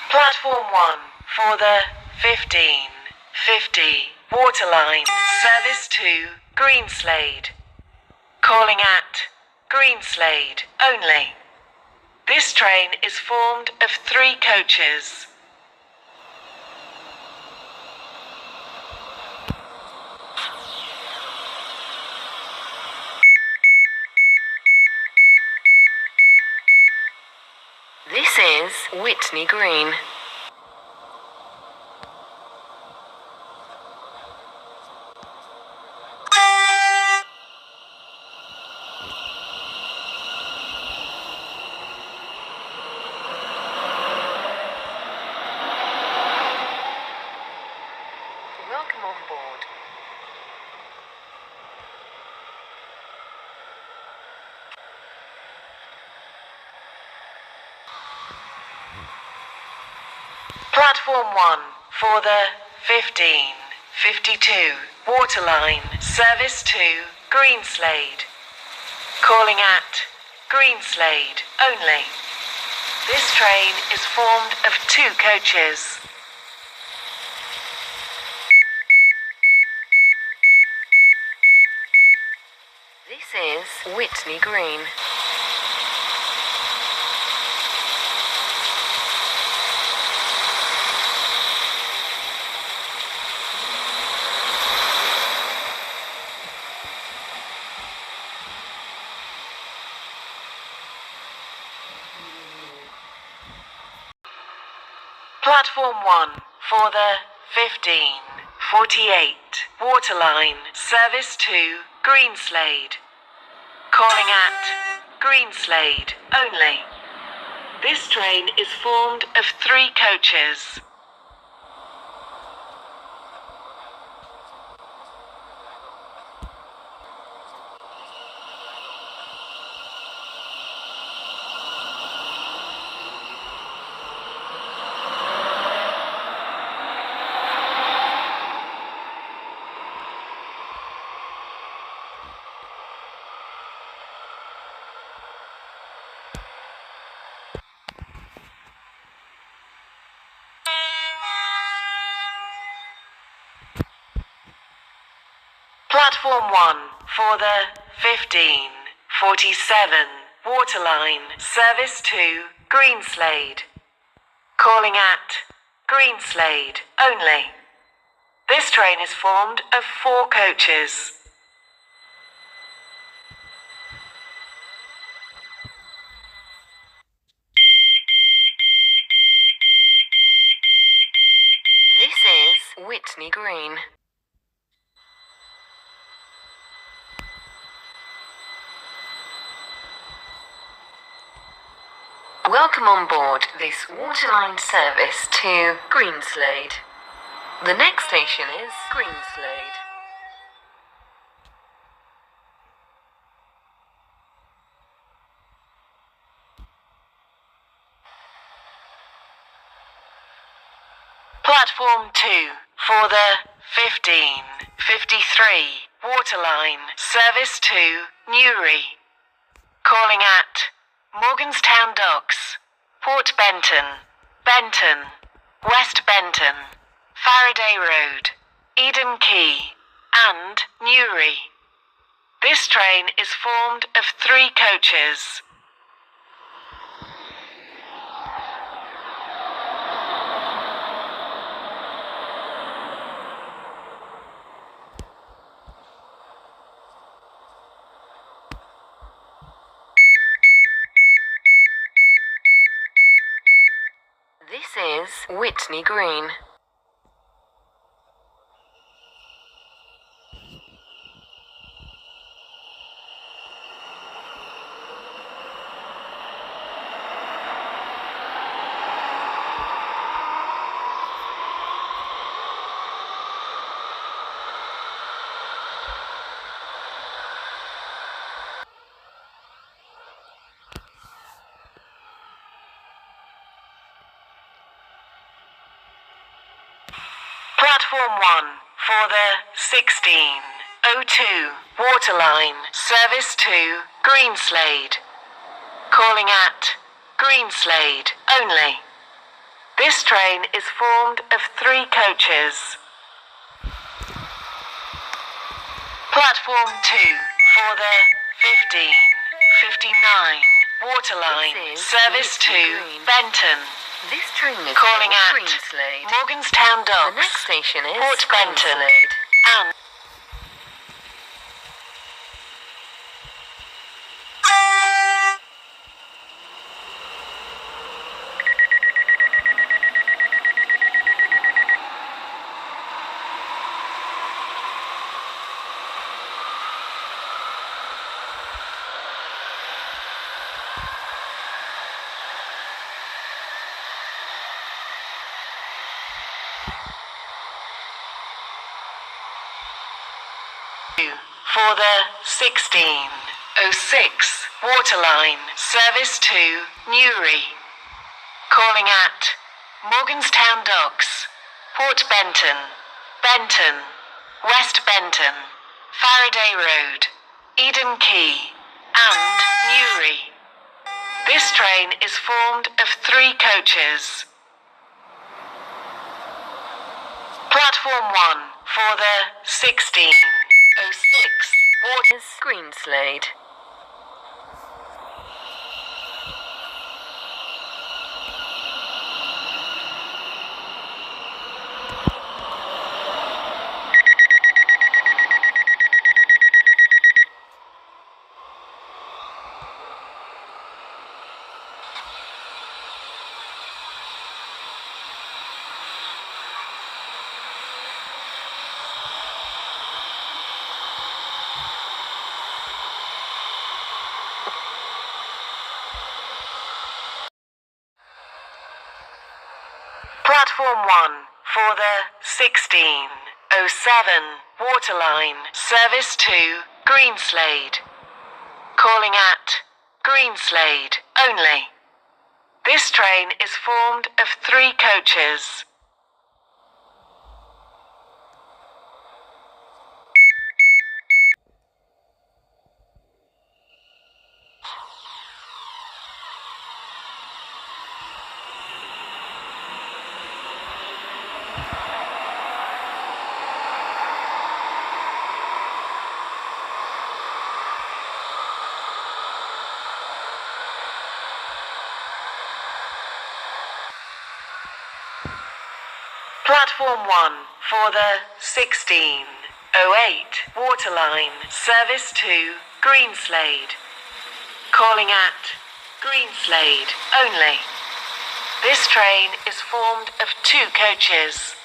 Platform 1 for the 1550 Waterline, service to Greenslade. Calling at Greenslade only. This train is formed of 3 coaches. This is Whitney Green. Welcome on board. Platform 1 for the 1552 Waterline, service to Greenslade. Calling at Greenslade only. This train is formed of 2 coaches. This is Whitney Green. Platform 1 for the 1548 Waterline, service to Greenslade. Calling at Greenslade only. This train is formed of 3 coaches. Platform 1 for the 1547 Waterline, service to Greenslade. Calling at Greenslade only. This train is formed of 4 coaches. This is Whitney Green. Welcome on board this Waterline service to Greenslade. The next station is Greenslade. Platform 2 for the 1553 Waterline, service to Newry. Calling at Morganstown Docks, Port Benton, Benton, West Benton, Faraday Road, Eden Quay, and Newry. This train is formed of 3 coaches. This is Whitney Green. Platform 1 for the 1602 Waterline, service to Greenslade. Calling at Greenslade only. This train is formed of 3 coaches. Platform 2 for the 1559 Waterline, service to Benton. This train is Calling at Greenslade. Morganstown Docks. The next station is Port Benton. Greenslade. And for the 1606 Waterline, service to Newry. Calling at Morganstown Docks, Port Benton, Benton, West Benton, Faraday Road, Eden Quay, and Newry. This train is formed of 3 coaches. Platform 1 for the 1606 Waters Greenslade. Platform 1 for the 1607 Waterline, service to Greenslade. Calling at Greenslade only. This train is formed of 3 coaches. Platform 1 for the 1608 Waterline, service to Greenslade. Calling at Greenslade only. This train is formed of 2 coaches.